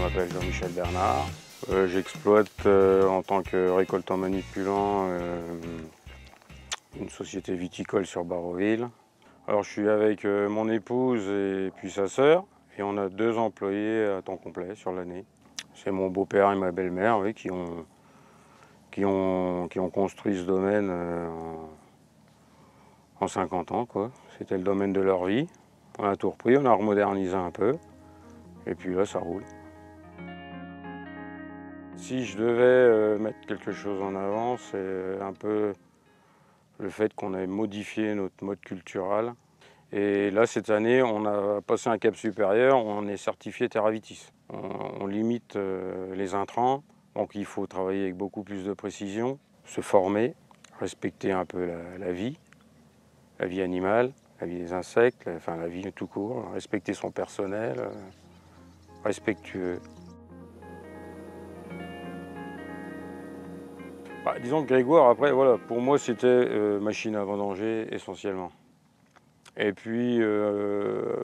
m'appelle Jean-Michel Bernard. J'exploite en tant que récoltant manipulant une société viticole sur Barroville. Alors je suis avec mon épouse et puis sa sœur, et on a 2 employés à temps complet sur l'année. C'est mon beau-père et ma belle-mère, oui, qui ont construit ce domaine en 50 ans, quoi. C'était le domaine de leur vie. On a tout repris, on a remodernisé un peu, et puis là ça roule. Si je devais mettre quelque chose en avant, c'est un peu le fait qu'on ait modifié notre mode culturel. Et là, cette année, on a passé un cap supérieur, on est certifié Terravitis. On limite les intrants, donc il faut travailler avec beaucoup plus de précision, se former, respecter un peu la vie animale, la vie des insectes, enfin la vie tout court, respecter son personnel, respectueux. Disons que Grégoire, après, voilà, pour moi, c'était machine à vendanger essentiellement. Et puis,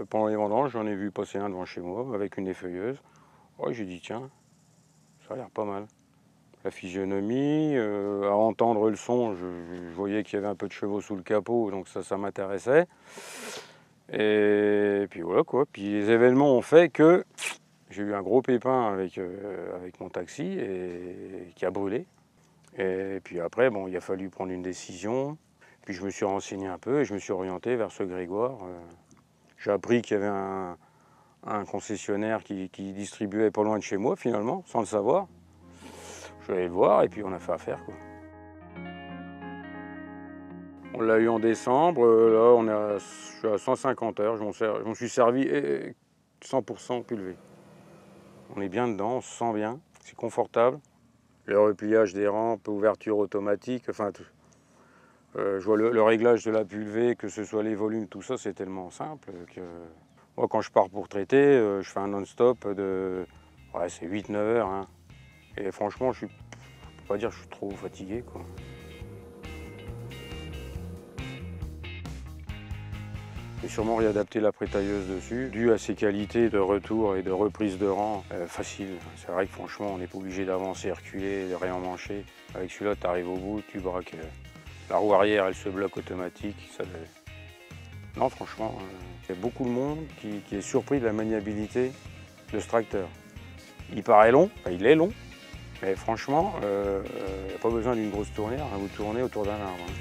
pendant les vendanges, j'en ai vu passer un devant chez moi avec une effeuilleuse. Ouais, j'ai dit, tiens, ça a l'air pas mal. La physionomie, à entendre le son, je voyais qu'il y avait un peu de chevaux sous le capot, donc ça m'intéressait. Et puis voilà quoi. Puis les événements ont fait que j'ai eu un gros pépin avec mon taxi qui a brûlé. Et puis après, bon, il a fallu prendre une décision. Puis je me suis renseigné un peu et je me suis orienté vers ce Grégoire. J'ai appris qu'il y avait un concessionnaire qui distribuait pas loin de chez moi finalement, sans le savoir. Je suis allé le voir et puis on a fait affaire, quoi. On l'a eu en décembre, là je suis à 150 heures, je m'en suis servi 100% pulvé. On est bien dedans, on se sent bien, c'est confortable. Le repliage des rampes, ouverture automatique, enfin tout. Je vois le réglage de la pulvée, que ce soit les volumes, tout ça, c'est tellement simple que moi, quand je pars pour traiter, je fais un non-stop de c'est 8-9 heures. Hein. Et franchement, je peux pas dire que je suis trop fatigué, quoi. J'ai sûrement réadapté la prétailleuse dessus, dû à ses qualités de retour et de reprise de rang facile. C'est vrai que franchement, on n'est pas obligé d'avancer, reculer, de réemmancher. Avec celui-là, tu arrives au bout, tu braques. La roue arrière, elle se bloque automatique. Non, franchement, il y a beaucoup de monde qui est surpris de la maniabilité de ce tracteur. Il paraît long, il est long, mais franchement, il n'y a pas besoin d'une grosse tournure, hein, vous tournez autour d'un arbre. Hein.